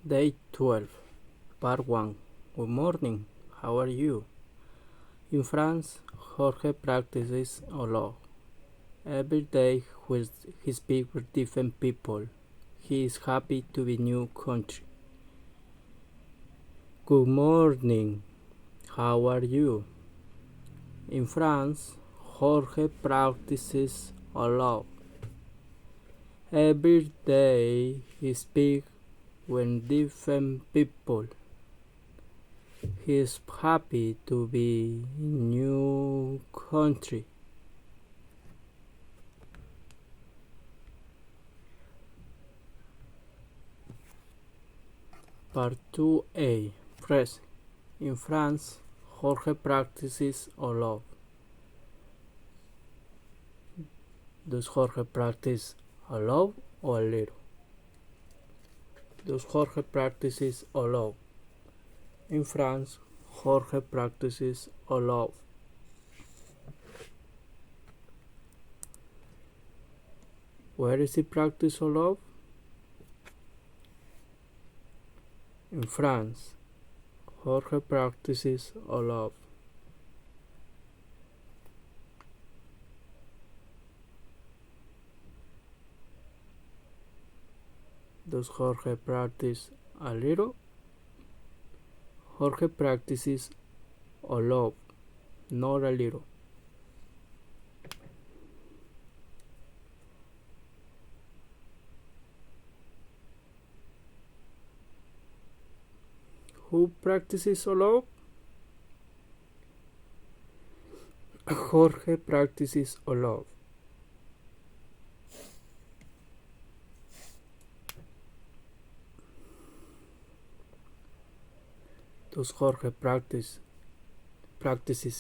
Day 12, Part 1. Good morning, how are you? In France, Jorge practices a lot. Every day he speaks with different people. He is happy to be new country. Good morning, how are you? In France, Jorge practices a lot. Every day he speaks with different people. He is happy to be in new country. Part 2a. Present. In France, Jorge practices a lot. Does Jorge practice a lot or a little? Does Jorge practices a lot? In France, Jorge practices a lot. Where does he practice a lot? In France, Jorge practices a lot. Does Jorge practice a little? Jorge practices a lot, not a little. Who practices a lot? Jorge practices a lot. Does Jorge practices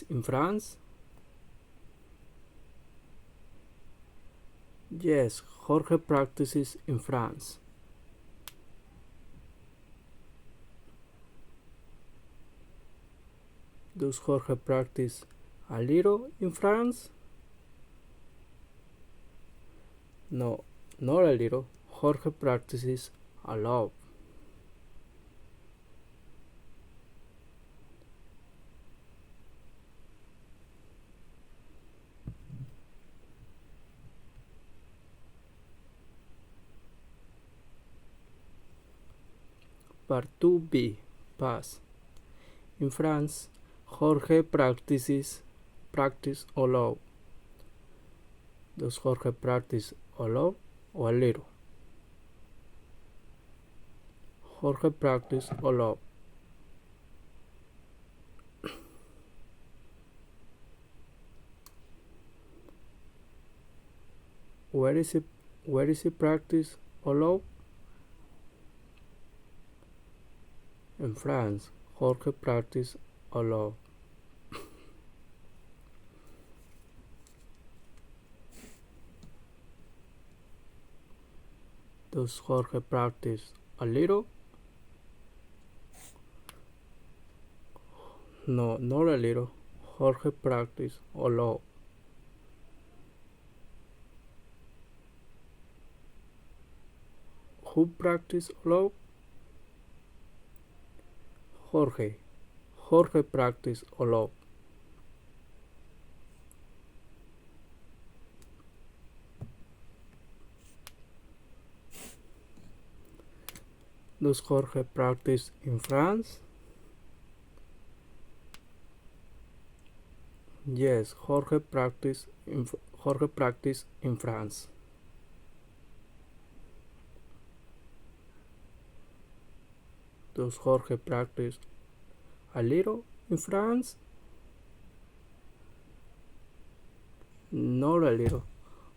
in France? Yes, Jorge practices in France. Does Jorge practice a little in France? No, not a little. Jorge practices a lot. Part 2b. Past. In France, Jorge practice a lot. Does Jorge practice a lot or a little? Jorge practice a lot. Where is he practice a lot? In France, Jorge practice a lot. Does Jorge practice a little? No, not a little. Jorge practice a lot. Who practice a lot? Jorge. Jorge practice a lot. Does Jorge practice in France? Yes, Jorge practice in France. Does Jorge practice a little in France? Not a little.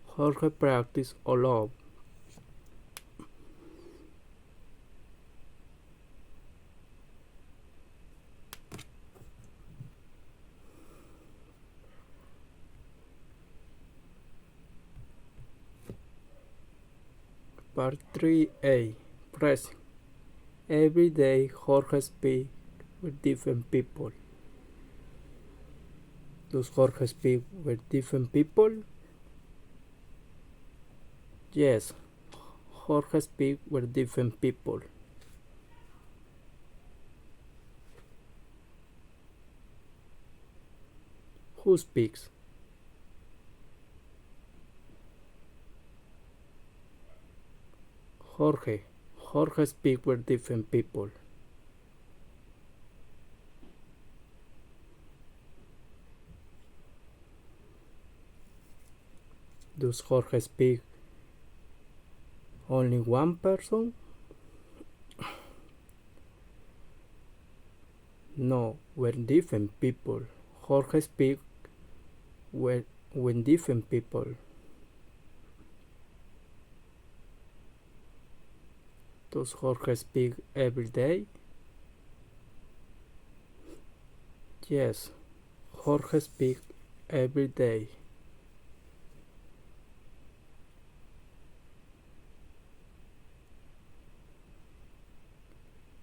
Jorge practice a lot. Part 3a. Present. Every day Jorge speaks with different people. Does Jorge speak with different people? Yes, Jorge speaks with different people. Who speaks? Jorge. Jorge speaks with different people. Does Jorge speak only one person? No, with different people. Jorge speaks with different people. Does Jorge speak every day? Yes, Jorge speaks every day.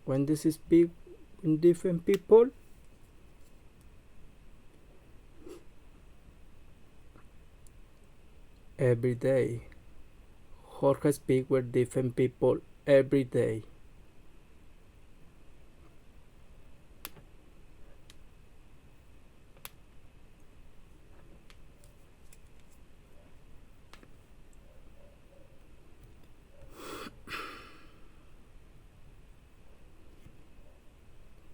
When does he speak with different people? Every day. Jorge speaks with different people every day.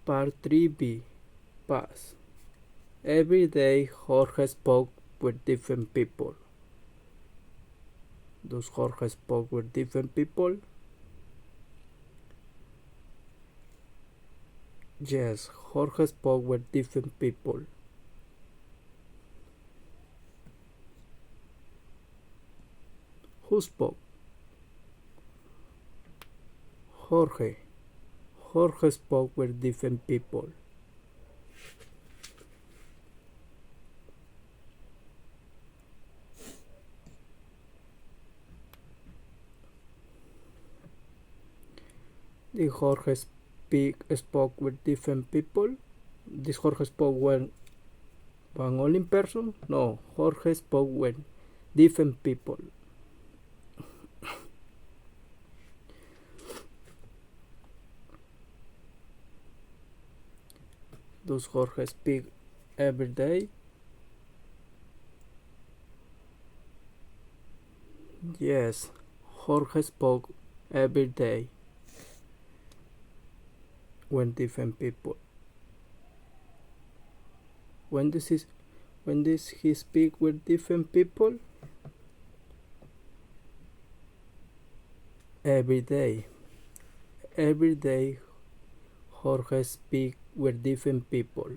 Part 3b. Past. Every day Jorge spoke with different people. Does Jorge spoke with different people? Yes, Jorge spoke with different people. Who spoke? Jorge. Jorge spoke with different people. Did Jorge spoke with different people? Did Jorge spoke with one only person? No, Jorge spoke with different people. Does Jorge speak every day? Yes, Jorge spoke every day with different people. When does he speak with different people? Every day. Every day Jorge speak with different people.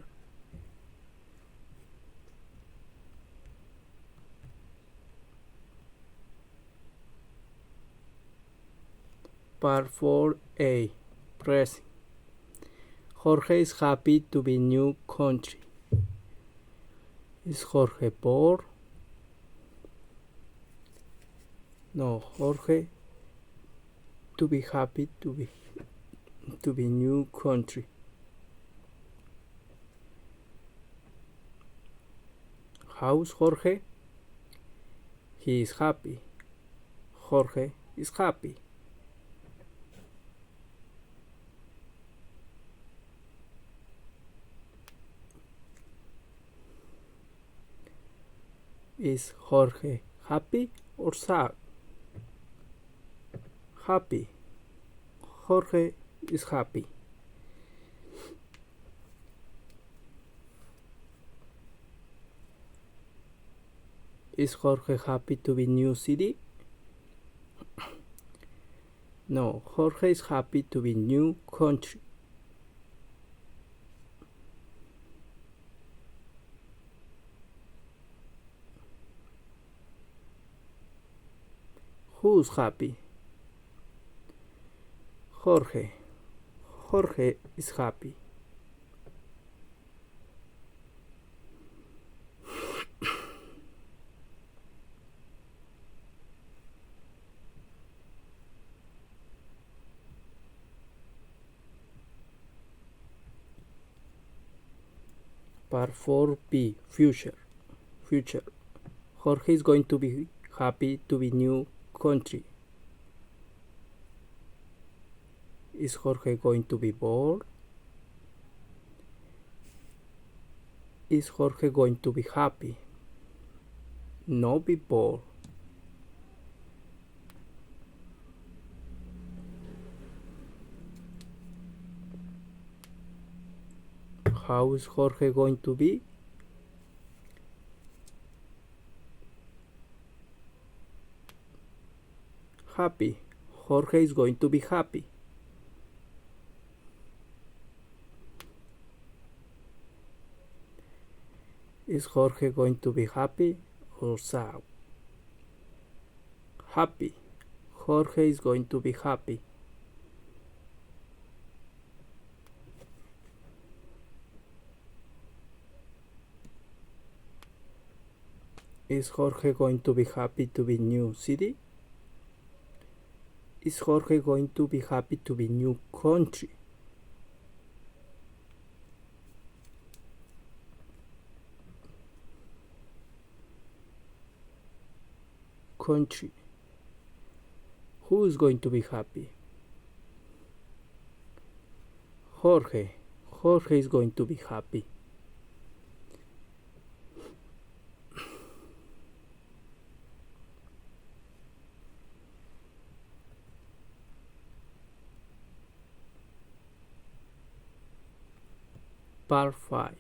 Part 4a. Present. Jorge is happy to be new country. Is Jorge bored? No, Jorge to be happy to be new country. How's Jorge? He is happy. Jorge is happy. Is Jorge happy or sad? Happy. Jorge is happy. Is Jorge happy to be new city? No, Jorge is happy to be new country. Who's happy? Jorge. Jorge is happy. Part 4b. Future. Jorge is going to be happy to be new country. Is Jorge going to be bored? Is Jorge going to be happy? Not be bored. How is Jorge going to be? Happy. Jorge is going to be happy. Is Jorge going to be happy or sad? Happy. Jorge is going to be happy. Is Jorge going to be happy to be new city? Is Jorge going to be happy to be new country? Country. Who is going to be happy? Jorge. Jorge is going to be happy. Part 5.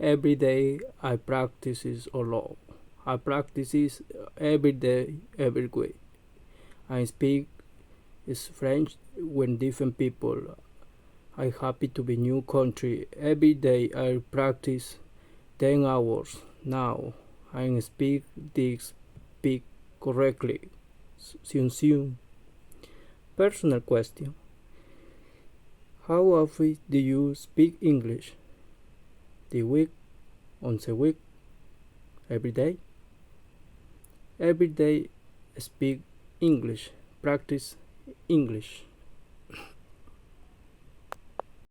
Every day I practice a lot. I practice every day, every week. I speak French when different people. I happy to be new country. Every day I practice 10 hours. Now I speak correctly. Soon. Personal question. How often do you speak English? The week, once a week, every day? Every day speak English, practice English.